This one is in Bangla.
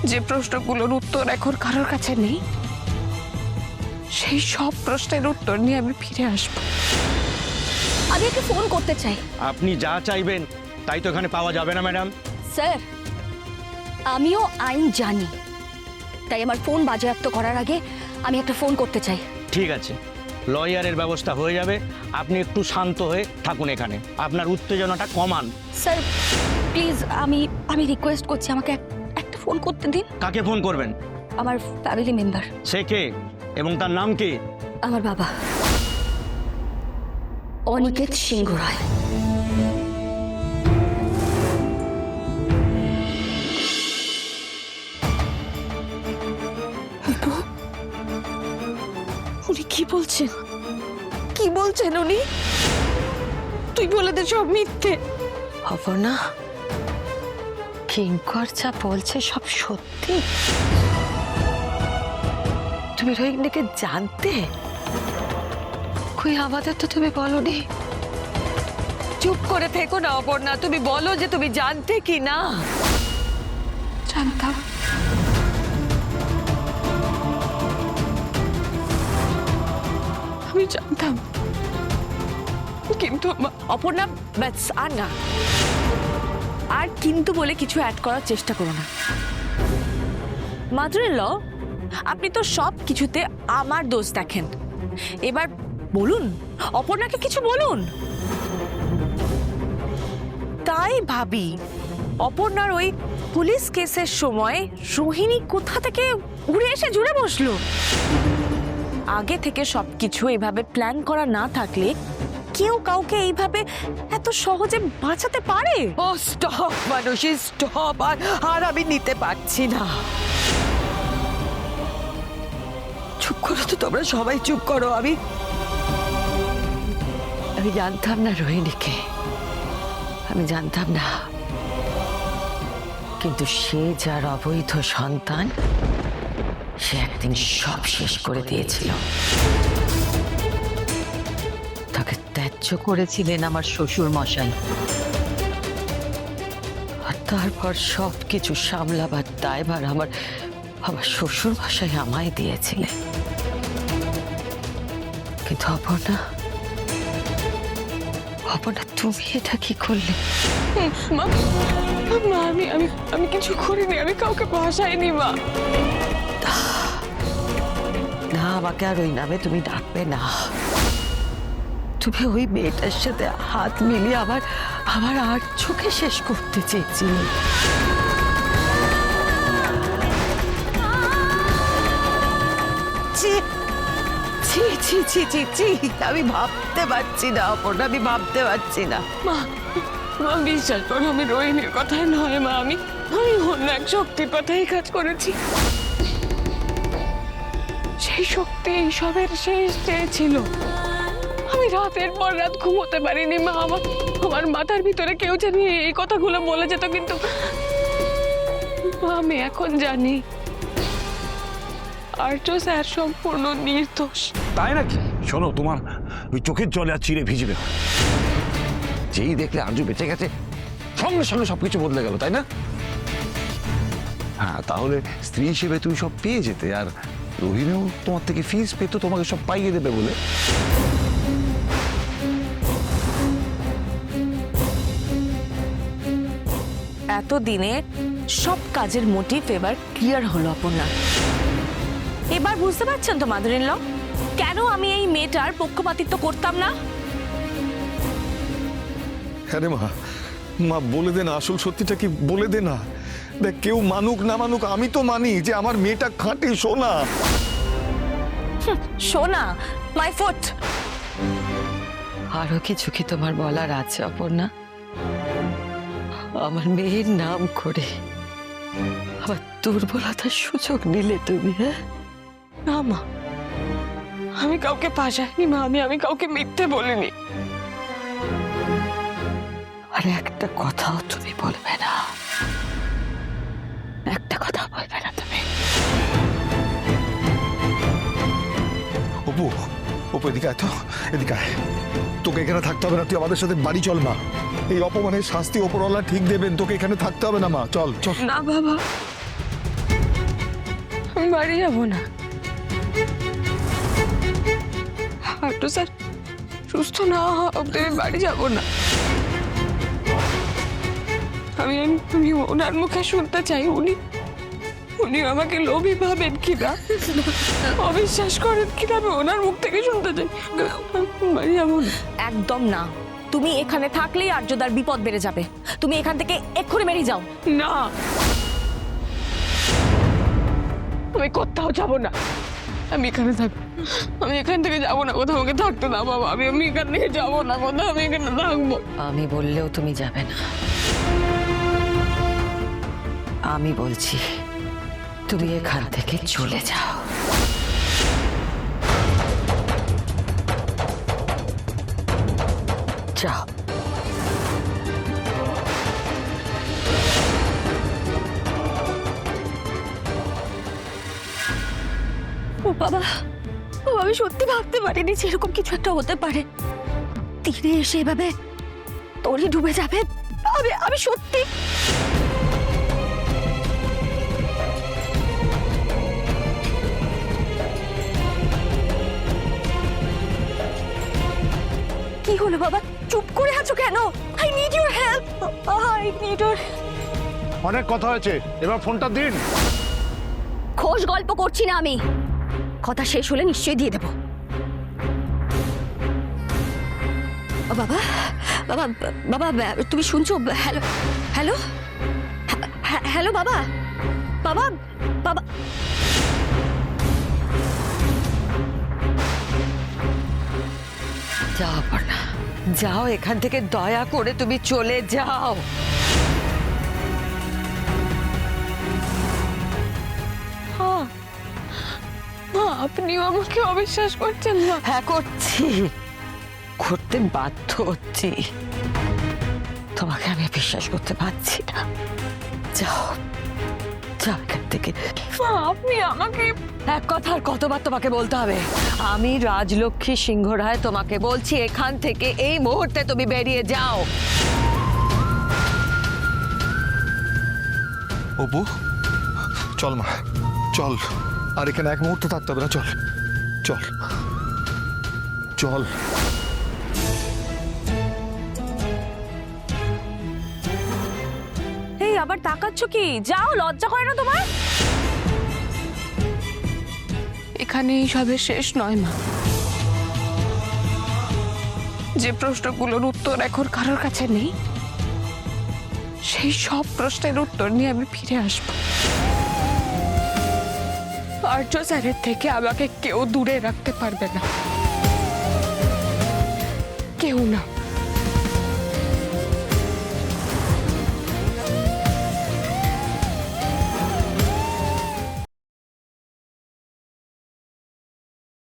যে প্রশ্নগুলোর উত্তর এখন কারোর কাছে নেই, সেই সব প্রশ্নের উত্তর নিয়ে আমি ফিরে আসবো। আমি একে ফোন করতে চাই। আপনি যা চাইবেন তাই তো এখানে পাওয়া যাবে না ম্যাডাম। স্যার, আমিও আইন জানি, তাই আমার ফোন বাজেয়াপ্ত করার আগে আমি একটা ফোন করতে চাই। ঠিক আছে, লয়ারের ব্যবস্থা হয়ে যাবে। আপনি একটু শান্ত হয়ে থাকুন এখানে, আপনার উত্তেজনাটা কমান। স্যার প্লিজ, আমি রিকোয়েস্ট করছি, আমাকে একটা ফোন করতে দিন। কাকে ফোন করবেন? আমার ফ্যামিলি মেম্বার। সে কে এবং তার নাম কি? আমার বাবা, অনিকেত সিংহ রায়। উনি কি বলছেন? কি বলছেন উনি? তুই বলে দে সব মিথ্যে। অপর্ণা, কিঙ্কর যা বলছে সব সত্যি? তুমি রোহিণীকে জানতে? কই আমাদের তো তুমি বলনি। চুপ করে থেকো না অপর্ণা, তুমি বলো যে তুমি জানতে কি না। জানতাম, আমি জানতাম, কিন্তু অপর্ণা ব্যাস, আর না, আর কিন্তু বলে কিছু অ্যাড করার চেষ্টা করো না। মাদার ইন ল, আপনি তো সব কিছুতে আমার দোষ দেখেন। এবার বলুন, অপর্ণাকে কিছু বলুন। তাই ভাবি, অপর্ণার ওই পুলিশ কেসের সময় রোহিণী কোথা থেকে উড়ে এসে জুড়ে বসলো। আগে থেকে সবকিছু এভাবে প্ল্যান করা না থাকলে কেউ কাউকে এইভাবে এত সহজে বাঁচাতে পারে? ও স্টপ মানুষী, স্টপ। আর আমি নিতে পারছি না। চুপ করো তো তোমরা সবাই, চুপ করো। আমি জানতাম না রোহিণীকে, আমি জানতাম না, কিন্তু সে যার অবৈধ সন্তান, সে একদিন সব শেষ করে দিয়েছিল। তাকে ত্যায্য করেছিলেন আমার শ্বশুর মশাই, আর তারপর সব কিছু সামলাবার দায়ভার আমার শ্বশুর মশাই আমায় দিয়েছিলেন। কিন্তু অপর্ণা, তুমি এটা কি করলে? মা, মা, আমি কিছু করিনি, আমি কাউকে ভাসাইনি মা। না, আমাকে আর ওই নামে তুমি ডাকবে না। তুমি ওই মেয়েটার সাথে হাত মিলিয়ে আমার আর চোখে শেষ করতে চেয়েছিলে। ছি ছি ছি ছি ছি, আমি ভাবতে পারছি না অপর্ণা, আমি ভাবতে পারছি না। মা, মা বিশ্বাস করো, আমি রোহিণীর কথাই নয় মা, আমি অন্য এক শক্তির কথাই কাজ করেছি। সেই শক্তি এইসবের শেষ চেয়েছিল। আমি রাতের পর রাত ঘুমোতে পারিনি মা। আমার মাথার ভিতরে কেউ জানি এই কথাগুলো বলে যেত, কিন্তু মা, আমি এখন জানি আর্য স্যার সম্পূর্ণ নির্দোষ। তাই নাকি? শোনো, তোমার ওই চোখের জলে আর চিড়ে ভিজবে। যেই দেখলে আর্য বেঁচে গেছে, সঙ্গে সঙ্গে সবকিছু বদলে গেল, তাই না? হ্যাঁ, তাহলে স্ত্রী হিসেবে তুমি সব পেয়ে যেতে, আর রোহিণীও তোমার থেকে ফিস পেতো তোমাকে সব পাইয়ে দেবে বলে। এতদিনে সব কাজের মোটিভ এবার ক্লিয়ার হলো অপর্ণা। এবার বুঝতে পারছেন তো মাদার ইন ল, কেন আমি এই মেয়েটার পক্ষপাতিত্ব করতাম না? হ্যাঁ রে মা, বলে দে না, আসল সত্যিটা কি বলে দে না। দেখ, কেউ মানুক না মানুক, আমি তো মানি যে আমার মেয়েটা খাঁটি সোনা। সোনা, মাই ফুট। আরো কিছু কি তোমার বলার আছে অপর্ণা? আমার মেয়ের নাম করে আমার দুর্বলতার সুযোগ নিলে তুমি। হ্যাঁ না মা, আমি কাউকে ভাসাইনি মা, আমি কাউকে মিথ্যে বলিনি। আর একটা কথাও তুমি বলবে না, একটা কথা বলবে না তুমি। অপু, অপু এদিকে আয় তো, এদিকে আয়। তোকে এখানে থাকতে হবে না, তুই আমাদের সাথে বাড়ি চল মা। এই অপমানের শাস্তি ওপরওয়ালা ঠিক দেবেন, তোকে এখানে থাকতে হবে না মা, চল চল। না বাবা, বাড়ি যাব না। আর্য স্যার সুস্থ না হওয়া অবধি আমি বাড়ি যাব না। আমি আমি ওনার মুখে শুনতে চাই উনি আমাকে লোভী ভাবেন কিনা, অবিশ্বাস করেন কিনা, আমি ওনার মুখ থেকে শুনতে চাই। বাড়ি যাবো না। একদম না, তুমি এখানে থাকলেই আর্যদার বিপদ বেড়ে যাবে। তুমি এখান থেকে এক্ষুনি বেরিয়ে যাও। না, আমি কোথাও যাব না। আমি এখানে থাকবো, আমি এখান থেকে যাবো না কোথাও। আমাকে থাকতে না বাবা, আমি এখান থেকে যাবো না কোথাও, আমি এখানে থাকবো। আমি বললেও তুমি যাবে না। আমি বলছি তুমি এখান থেকে চলে যাও। যাও। ও বাবা, ও আমি সত্যি ভাবতে পারিনি যে এরকম কিছু একটা হতে পারে। তীরে এসে এভাবে তরি ডুবে যাবে, আমি সত্যি। কি হলো বাবা, চুপ করে আছো কেন? I need your help, I need your. অনেক কথা হয়েছে, এবার ফোনটা দিন। খোশ গল্প করছি না আমি, কথা শেষ হলে নিশ্চয়ই দিয়ে দেব। বাবা বাবা বাবা, তুমি শুনছো? হ্যালো হ্যালো হ্যালো বাবা বাবা বাবা। যাও অপর্ণা, যাও এখান থেকে, দয়া করে তুমি চলে যাও। মা, আপনিও আমাকে অবিশ্বাস করছেন না? হ্যাঁ করছি, করতে বাধ্য হচ্ছি। তোমাকে আমি বিশ্বাস করতে পারছি না। যাও যাও এখান থেকে। মা, আপনি আমাকে এক কথা আর কতবার তোমাকে বলতে হবে? আমি রাজলক্ষ্মী সিংহ রায় তোমাকে বলছি, এখান থেকে এই মুহূর্তে তুমি বেরিয়ে যাও। অপু, চল মা, চল। আর এখানে এক মুহূর্ত থাকতে হবে না, চল চল চল। এই আবার তাকাচ্ছ কি? যাও, লজ্জা করে না তোমার? এখানে এই সবের শেষ নয় মা। যে প্রশ্নগুলোর উত্তর এখন কারোর কাছে নেই, সেই সব প্রশ্নের উত্তর নিয়ে আমি ফিরে আসব। আর্য স্যারের থেকে আমাকে কেউ দূরে রাখতে পারবে না, কেউ না।